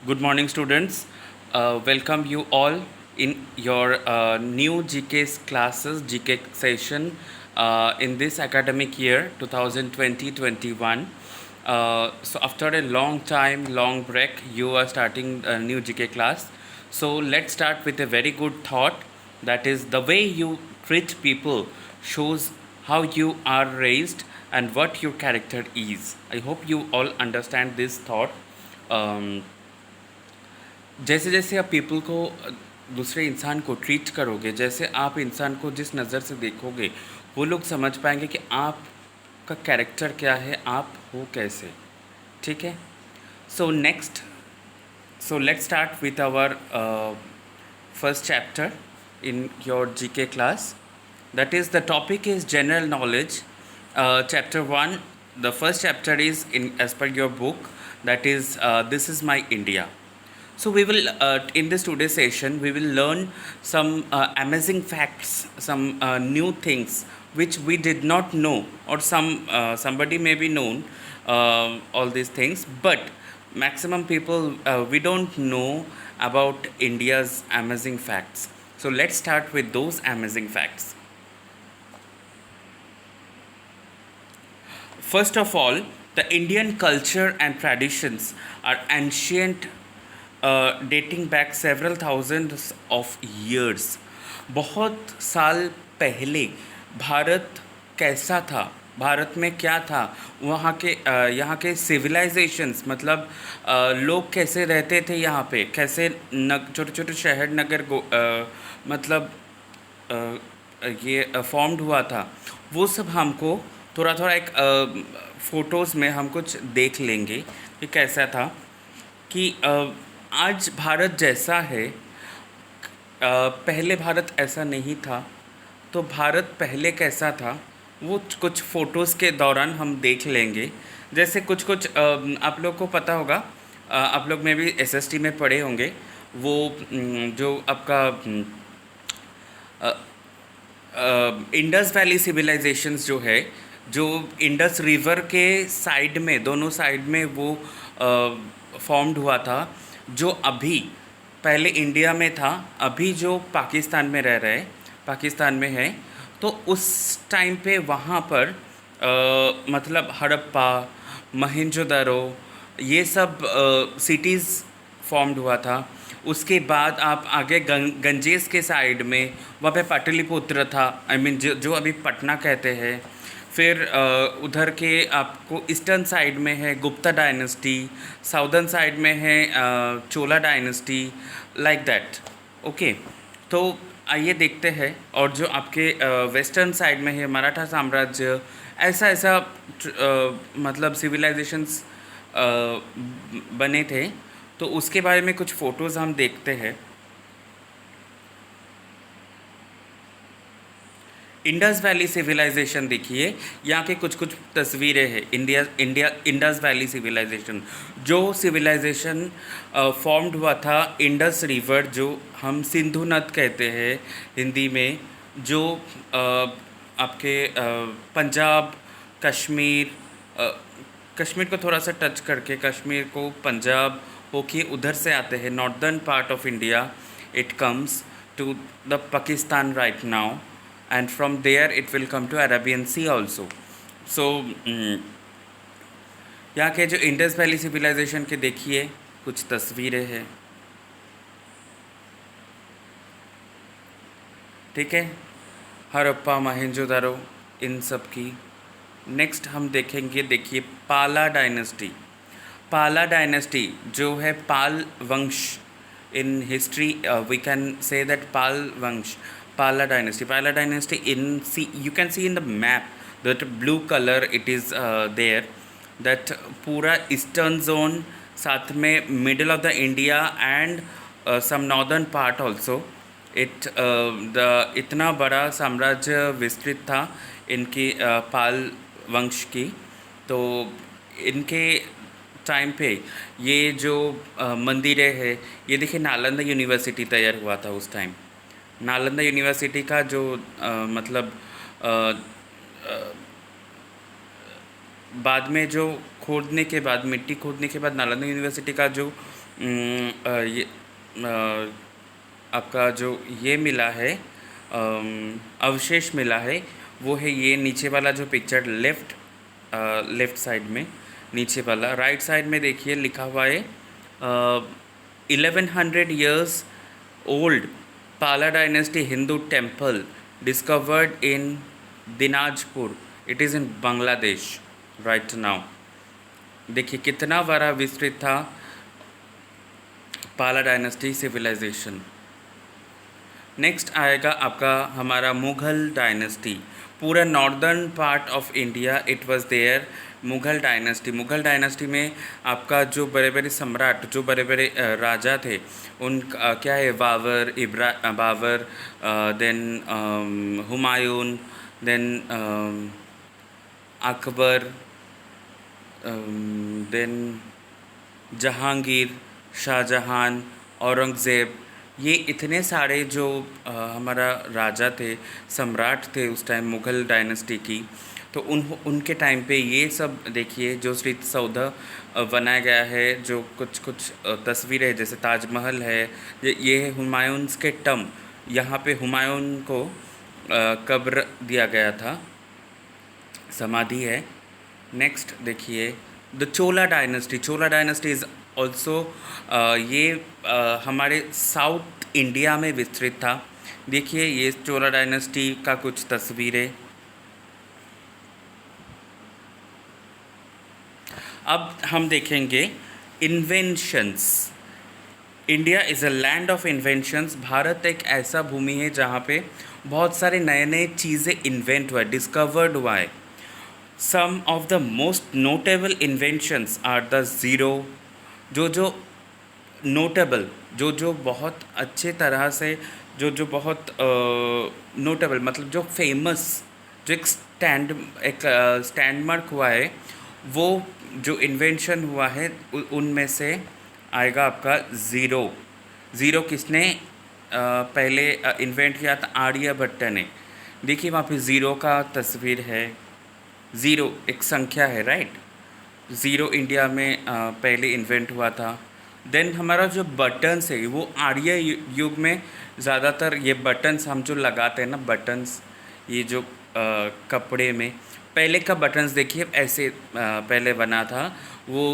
Good morning, students. Welcome you all in your new GK classes, GK session in this academic year 2020-21. So after a long time, long break, you are starting a new GK class. So let's start with a very good thought. That is, the way you treat people shows how you are raised and what your character is. I hope you all understand this thought. Um, जैसे जैसे आप people को दूसरे इंसान को treat करोगे, जैसे आप इंसान को जिस नज़र से देखोगे, वो लोग समझ पाएंगे कि आपका कैरेक्टर क्या है, आप हो कैसे। ठीक है। So next, so let's start with our first chapter in your GK class. That is, the topic is general knowledge. Chapter 1, the first chapter is in as per your book. That is, this is my India. So we will, in this today's session, we will learn some amazing facts, some new things which we did not know, or somebody may be known all these things, but maximum people we don't know about India's amazing facts. So let's start with those amazing facts. First of all, the Indian culture and traditions are ancient, dating back several thousands of years. बहुत साल पहले भारत कैसा था, भारत में क्या था, वहाँ के यहाँ के सिविलाइजेशंस, मतलब लोग कैसे रहते थे यहाँ पे, कैसे छोटे छोटे शहर नगर मतलब ये फॉर्म्ड हुआ था, वो सब हमको थोड़ा थोड़ा एक फ़ोटोज़ में हम कुछ देख लेंगे कि कैसा था। कि आज भारत जैसा है, पहले भारत ऐसा नहीं था, तो भारत पहले कैसा था वो कुछ फ़ोटोज़ के दौरान हम देख लेंगे। जैसे कुछ कुछ आप लोग को पता होगा, आप लोग में भी एसएसटी में पढ़े होंगे, वो जो आपका इंडस वैली सिविलाइजेशंस जो है, जो इंडस रिवर के साइड में, दोनों साइड में वो फॉर्म्ड हुआ था, जो अभी पहले इंडिया में था, अभी जो पाकिस्तान में रह रहे, पाकिस्तान में है। तो उस टाइम पे वहाँ पर मतलब हड़प्पा, मोहनजोदड़ो, ये सब सिटीज़ फॉर्म्ड हुआ था। उसके बाद आप आगे गंजेस के साइड में, वहाँ पे पाटलिपुत्र था, आई मीन जो अभी पटना कहते हैं। फिर उधर के आपको ईस्टर्न साइड में है गुप्ता डायनेस्टी, साउदर्न साइड में है चोला डायनेस्टी, लाइक दैट। ओके, तो आइए देखते हैं। और जो आपके वेस्टर्न साइड में है मराठा साम्राज्य, ऐसा ऐसा मतलब सिविलाइजेशंस बने थे। तो उसके बारे में कुछ फ़ोटोज़ हम देखते हैं। इंडस वैली सिविलाइजेशन देखिए, यहाँ के कुछ कुछ तस्वीरें हैं। इंडस वैली सिविलाइजेशन, जो सिविलाइजेशन फॉर्म्ड हुआ था इंडस रिवर, जो हम सिंधु नद कहते हैं हिंदी में, जो आपके पंजाब, कश्मीर, कश्मीर को थोड़ा सा टच करके, कश्मीर को पंजाब होके उधर से आते हैं, northern part of India, it comes to the Pakistan right now, and from there it will come to Arabian Sea also. So यहाँ के जो इंडस वैली सिविलाइजेशन के देखिए कुछ तस्वीरें हैं। ठीक है, हड़प्पा, मोहनजोदड़ो, इन सब की। नेक्स्ट हम देखेंगे, देखिए पाला डायनेस्टी। पाला डायनेस्टी जो है पाल वंश, in history we can say that Pala dynasty in, see, you can see in the map that blue color it is there, that पूरा eastern zone, साथ में middle of the India and some northern part also, it the इतना बड़ा साम्राज्य विस्तृत था इनकी पाल वंश की। तो इनके टाइम पे ये जो मंदिरें हैं, ये देखिए नालंदा यूनिवर्सिटी तैयार हुआ था उस टाइम। नालंदा यूनिवर्सिटी का जो मतलब बाद में जो खोदने के बाद, मिट्टी खोदने के बाद नालंदा यूनिवर्सिटी का जो ये आपका जो ये मिला है, अवशेष मिला है, वो है ये नीचे वाला जो पिक्चर, लेफ्ट साइड में नीचे वाला। राइट साइड में देखिए लिखा हुआ है 1100 years old Pala dynasty Hindu temple discovered in Dinajpur. It is in Bangladesh right now. देखिए कितना बड़ा विस्तृत था पाला डायनेस्टी सिविलाइजेशन। नेक्स्ट आएगा आपका हमारा मुग़ल डायनेस्टी। पूरा northern part of India it was there Mughal dynasty. Mughal dynasty में आपका जो बड़े बड़े सम्राट, जो बड़े बड़े राजा थे, उन क्या है, Babur, then Humayun, then Akbar, then Jahangir, Shah Jahan, Aurangzeb, ये इतने सारे जो हमारा राजा थे, सम्राट थे उस टाइम मुग़ल डायनेस्टी की। तो उनके टाइम पे ये सब देखिए जो स्मृति सौध बनाया गया है, जो कुछ कुछ तस्वीरें जैसे ताजमहल है, ये है हुमायूंस के टम। यहाँ पे हुमायूं को कब्र दिया गया था, समाधि है। नेक्स्ट देखिए the Chola dynasty. Chola dynasty is also ये हमारे साउथ इंडिया में विस्तृत था। देखिए ये चोला डायनेस्टी का कुछ तस्वीरें। अब हम देखेंगे inventions. India is a land of inventions. Bharat एक ऐसा भूमि है जहाँ पे बहुत सारे नए नए चीज़ें इन्वेंट हुआ है, डिस्कवर्ड हुआ है। Some of the most notable inventions are the zero. जो नोटेबल, जो बहुत अच्छे तरह से, जो बहुत नोटेबल मतलब जो फेमस, जो एक स्टैंडमार्क हुआ है, वो जो इन्वेंशन हुआ है उनमें से आएगा आपका ज़ीरो। ज़ीरो किसने पहले इन्वेंट किया था? आर्यभट्ट ने। देखिए वहाँ पे ज़ीरो का तस्वीर है। ज़ीरो एक संख्या है, राइट। ज़ीरो इंडिया में पहले इन्वेंट हुआ था। देन हमारा जो बटन्स है वो आर्य युग में ज़्यादातर ये बटन्स हम जो लगाते हैं ना, बटन्स, ये जो कपड़े में पहले का बटन्स देखिए ऐसे पहले बना था। वो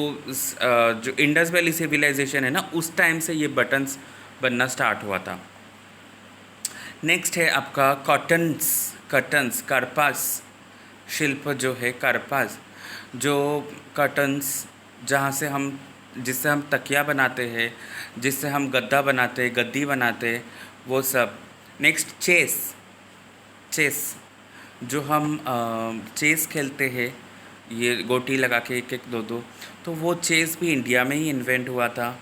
जो इंडस वैली सिविलाइजेशन है ना, उस टाइम से ये बटन्स बनना स्टार्ट हुआ था। नेक्स्ट है आपका कटन्स, कार्पास शिल्प जो है, कार्पास जो कटन्स, जिससे हम तकिया बनाते हैं, जिससे हम गद्दा बनाते हैं, गद्दी बनाते हैं, वो सब। नेक्स्ट चेस जो हम चेस खेलते हैं, ये गोटी लगा के एक एक दो दो, तो वो चेस भी इंडिया में ही इन्वेंट हुआ था।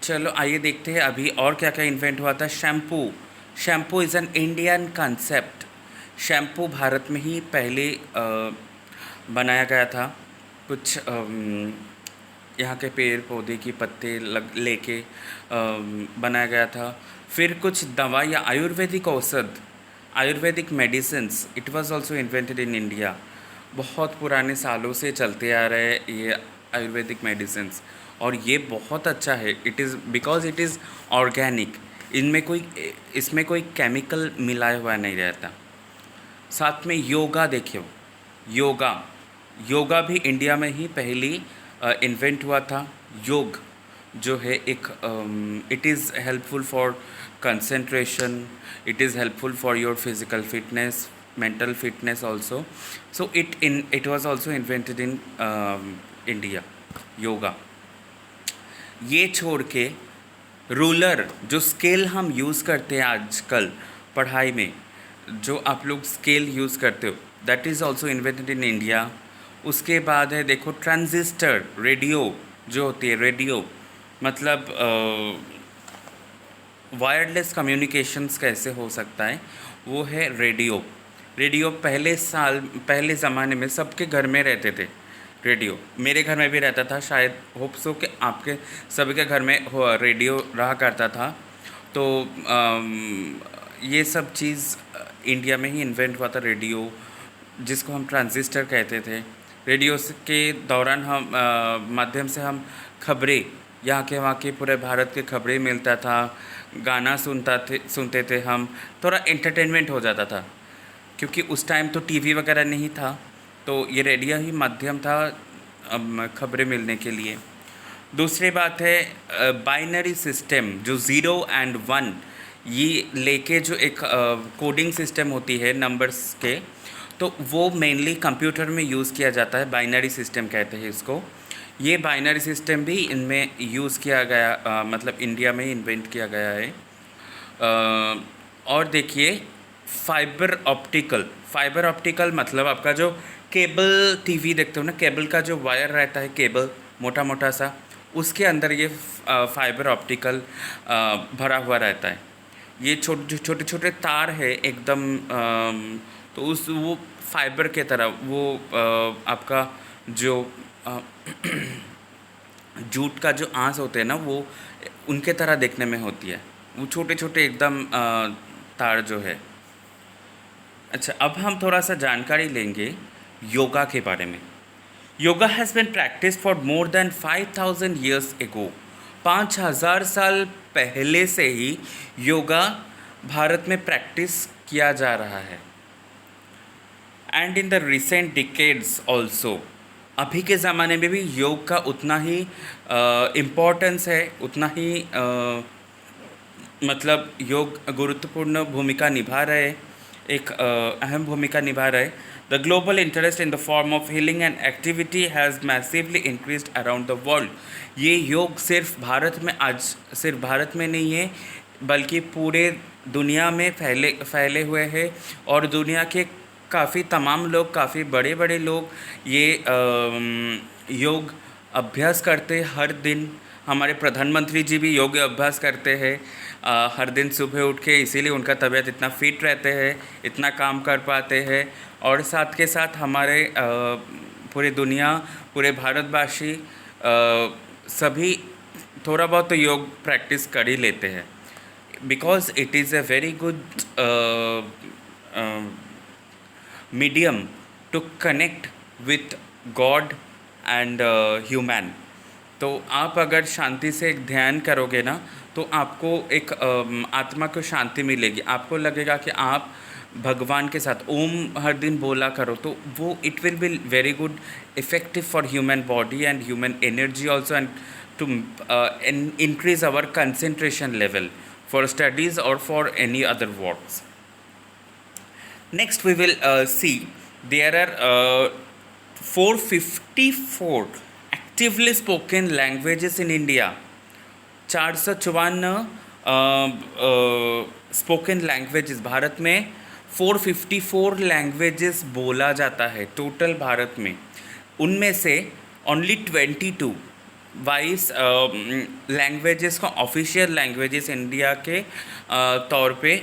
चलो आइए देखते हैं अभी और क्या क्या इन्वेंट हुआ था। Shampoo is an Indian concept. Shampoo Bharat में ही पहले बनाया गया था। कुछ यहाँ के पेड़ पौधे की पत्ते लेके बनाया गया था। फिर कुछ दवा या आयुर्वेदिक औषध, Ayurvedic medicines, it was also invented in India. बहुत पुराने सालों से चलते आ रहे हैं ये आयुर्वेदिक मेडिसिन्स, और ये बहुत अच्छा है। It is because it is organic. इसमें कोई केमिकल मिलाया हुआ नहीं रहता। साथ में योगा देखियो, योगा भी इंडिया में ही पहली इन्वेंट हुआ था। योग जो है एक it is helpful for concentration, it is helpful for your physical fitness, mental fitness also. So it was also invented in India, yoga. ये छोड़ के रूलर, जो स्केल हम यूज़ करते हैं आजकल पढ़ाई में, जो आप लोग स्केल यूज़ करते हो, that is also invented in India. उसके बाद है देखो ट्रांजिस्टर, रेडियो जो होती है, रेडियो मतलब वायरलेस कम्युनिकेशंस कैसे हो सकता है, वो है रेडियो पहले ज़माने में सबके घर में रहते थे। रेडियो मेरे घर में भी रहता था, शायद होप सो कि आपके सभी के घर में रेडियो रहा करता था। तो ये सब चीज़ इंडिया में ही इन्वेंट हुआ था, रेडियो। जिसको हम ट्रांजिस्टर कहते थे। रेडियो के दौरान हम माध्यम से हम खबरें, यहाँ के वहाँ के पूरे भारत के खबरें मिलता था, गाना सुनते थे हम, थोड़ा एंटरटेनमेंट हो जाता था। क्योंकि उस टाइम तो टीवी वगैरह नहीं था, तो ये रेडियो ही माध्यम था खबरें मिलने के लिए। दूसरी बात है बाइनरी सिस्टम, जो 0 एंड 1 ये लेके जो एक कोडिंग सिस्टम होती है नंबर्स के, तो वो मेनली कंप्यूटर में यूज़ किया जाता है, बाइनरी सिस्टम कहते हैं इसको। ये बाइनरी सिस्टम भी इनमें यूज़ किया गया, मतलब इंडिया में इन्वेंट किया गया है। और देखिए फाइबर ऑप्टिकल मतलब आपका जो केबल टीवी देखते हो ना, केबल का जो वायर रहता है, केबल मोटा मोटा सा, उसके अंदर ये फाइबर ऑप्टिकल भरा हुआ रहता है। ये छोटे छोटे तार है एकदम, तो उस वो फाइबर के तरह वो आपका जो जूट का जो आंस होते हैं ना, वो उनके तरह देखने में होती है, वो छोटे छोटे एकदम तार जो है। अच्छा, अब हम थोड़ा सा जानकारी लेंगे योगा के बारे में। Yoga has been practice for more than 5000 years ago. 5000 साल पहले से ही योगा भारत में प्रैक्टिस किया जा रहा है। And in the recent decades also, अभी के ज़माने में भी योग का उतना ही इम्पोर्टेंस है, उतना ही मतलब योग गुरुत्वपूर्ण भूमिका निभा रहे, एक अहम भूमिका निभा रहे। The global interest in the form of healing and activity has massively increased around the world. ये योग सिर्फ भारत में, आज सिर्फ भारत में नहीं है, बल्कि पूरे दुनिया में फैले हुए हैं। और दुनिया के काफ़ी तमाम लोग, काफ़ी बड़े बड़े लोग ये योग अभ्यास करते हर दिन। हमारे प्रधानमंत्री जी भी योग अभ्यास करते हैं हर दिन सुबह उठ के, इसीलिए उनका तबीयत इतना फिट रहते हैं, इतना काम कर पाते हैं। और साथ के साथ हमारे पूरे दुनिया, पूरे भारतवासी सभी थोड़ा बहुत तो योग प्रैक्टिस कर ही लेते हैं, because it is a very good medium to connect with God and human. तो आप अगर शांति से एक ध्यान करोगे ना, तो आपको एक आत्मा को शांति मिलेगी। आपको लगेगा कि आप भगवान के साथ ओम हर दिन बोला करो, तो वो it will be very good effective for human body and human energy also, and to increase our concentration level for studies or for any other works. Next we will see there are 454 actively spoken languages in India. 454 spoken languages Bharat में, 454 languages बोला जाता है total Bharat में। उनमें से only 22 22 languages को official languages India के तौर पे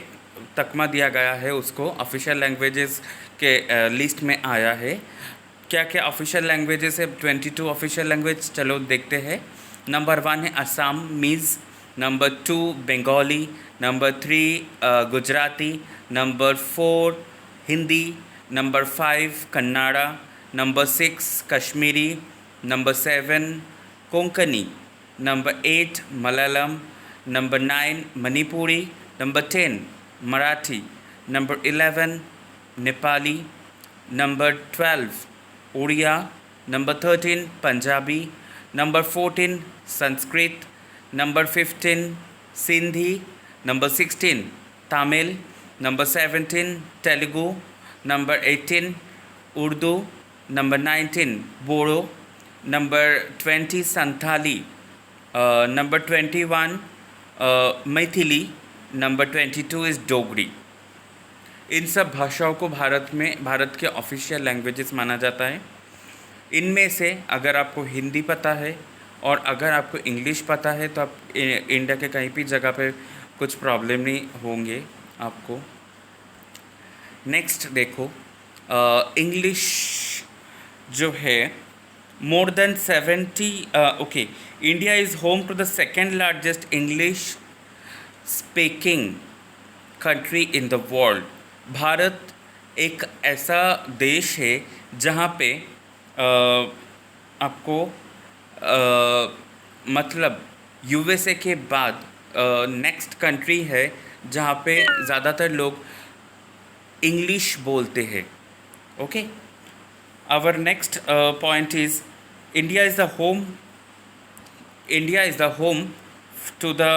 तकमा दिया गया है, उसको ऑफिशियल लैंग्वेजेस के लिस्ट में आया है। क्या क्या ऑफिशियल लैंग्वेजेस है? 22 ऑफिशियल लैंग्वेज, चलो देखते हैं। नंबर 1 है Assamese, number 2 Bengali, number 3 Gujarati, number 4 Hindi, number 5 Kannada, number 6 Kashmiri, number 7 Konkani, number 8 Malayalam, number 9 Manipuri, number 10 Marathi, number 11 Nepali, number 12 Oriya, number 13 Punjabi, number 14 Sanskrit, number 15 Sindhi, number 16 Tamil, number 17 Telugu, number 18 Urdu, number 19 Bodo, number 20 Santhali, number 21 Maithili, number 22 is Dogri. इन सब भाषाओं को भारत के ऑफिशियल लैंग्वेजेस माना जाता है। इनमें से अगर आपको हिंदी पता है और अगर आपको इंग्लिश पता है, तो आप इंडिया के कहीं भी जगह पे कुछ प्रॉब्लम नहीं होंगे आपको। नेक्स्ट देखो, इंग्लिश जो है more than 70 okay, India is home to the second largest English speaking country in the world. Bharat एक ऐसा देश है जहाँ पे आपको मतलब यूएसए के बाद नेक्स्ट कंट्री है जहाँ पे ज़्यादातर लोग इंग्लिश बोलते हैं. Okay, our next point is India is the home. India is the home to the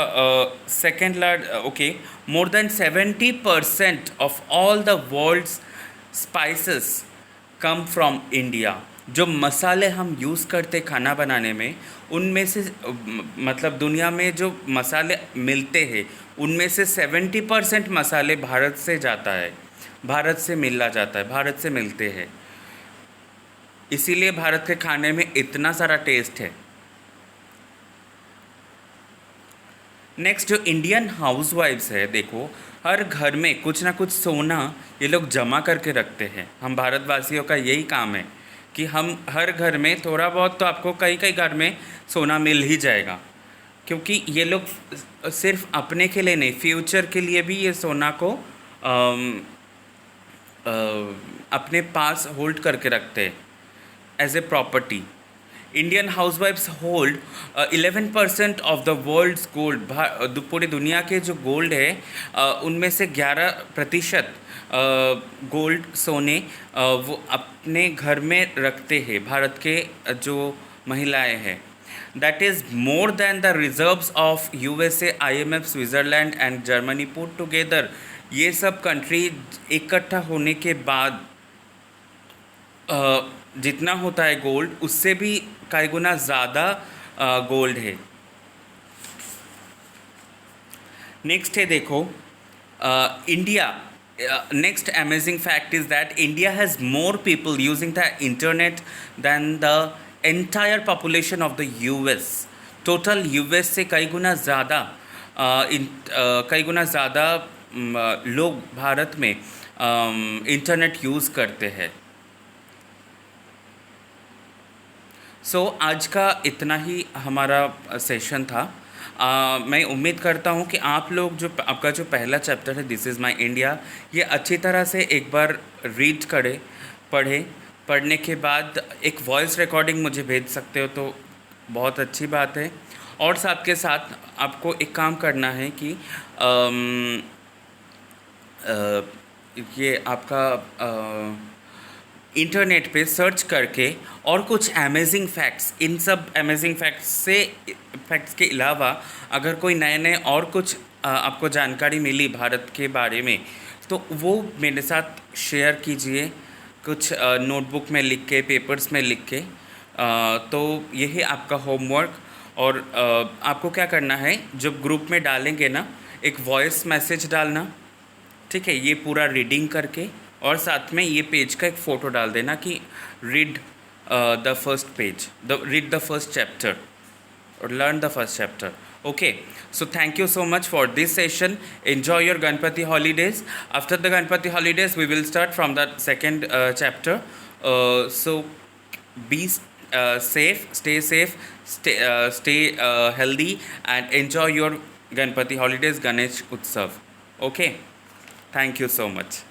second large. Okay, more than 70% of all the world's spices come from India. जो मसाले हम यूज़ करते खाना बनाने में, उनमें से मतलब दुनिया में जो मसाले मिलते हैं उनमें से 70% मसाले भारत से जाता है, भारत से मिला जाता है, भारत से मिलते हैं. इसीलिए भारत के खाने में इतना सारा टेस्ट है. नेक्स्ट, जो इंडियन हाउसवाइफ्स है, देखो हर घर में कुछ ना कुछ सोना ये लोग जमा करके रखते हैं. हम भारतवासियों का यही काम है कि हम हर घर में थोड़ा बहुत, तो आपको कई कई घर में सोना मिल ही जाएगा, क्योंकि ये लोग सिर्फ अपने के लिए नहीं, फ्यूचर के लिए भी ये सोना को अपने पास होल्ड करके रखते हैं as a property. Indian housewives hold 11% of the world's gold. पूरी दुनिया के जो गोल्ड है उनमें से 11% गोल्ड सोने वो अपने घर में रखते हैं भारत के जो महिलाएं हैं. That is more than the reserves of USA, IMF, Switzerland and Germany put together. ये सब कंट्री इकट्ठा होने के बाद जितना होता है गोल्ड, उससे भी कई गुना ज़्यादा गोल्ड है. नेक्स्ट है, देखो India. Next amazing fact is that India has more people using the internet than the entire population of the US. Total US से कई गुना ज़्यादा लोग भारत में इंटरनेट यूज़ करते हैं. सो आज का इतना ही हमारा सेशन था. मैं उम्मीद करता हूँ कि आप लोग जो आपका जो पहला चैप्टर है दिस इज़ माय इंडिया, ये अच्छी तरह से एक बार रीड पढ़ने के बाद एक वॉइस रिकॉर्डिंग मुझे भेज सकते हो तो बहुत अच्छी बात है. और साथ के साथ आपको एक काम करना है कि ये आपका इंटरनेट पे सर्च करके और कुछ अमेजिंग फैक्ट्स, इन सब अमेजिंग फैक्ट्स के अलावा अगर कोई नए और कुछ आपको जानकारी मिली भारत के बारे में तो वो मेरे साथ शेयर कीजिए, कुछ नोटबुक में लिख के, पेपर्स में लिख के. तो यही आपका होमवर्क. और आपको क्या करना है, जब ग्रुप में डालेंगे ना, एक वॉइस मैसेज डालना, ठीक है, ये पूरा रीडिंग करके, और साथ में ये पेज का एक फ़ोटो डाल देना कि read the first page, read the first chapter और learn the first chapter. Okay, so thank you so much for this session. Enjoy your Ganpati holidays. After the Ganpati holidays we will start from the second chapter. So be safe, stay safe, stay healthy and enjoy your Ganpati holidays, Ganesh Utsav. Okay, thank you so much.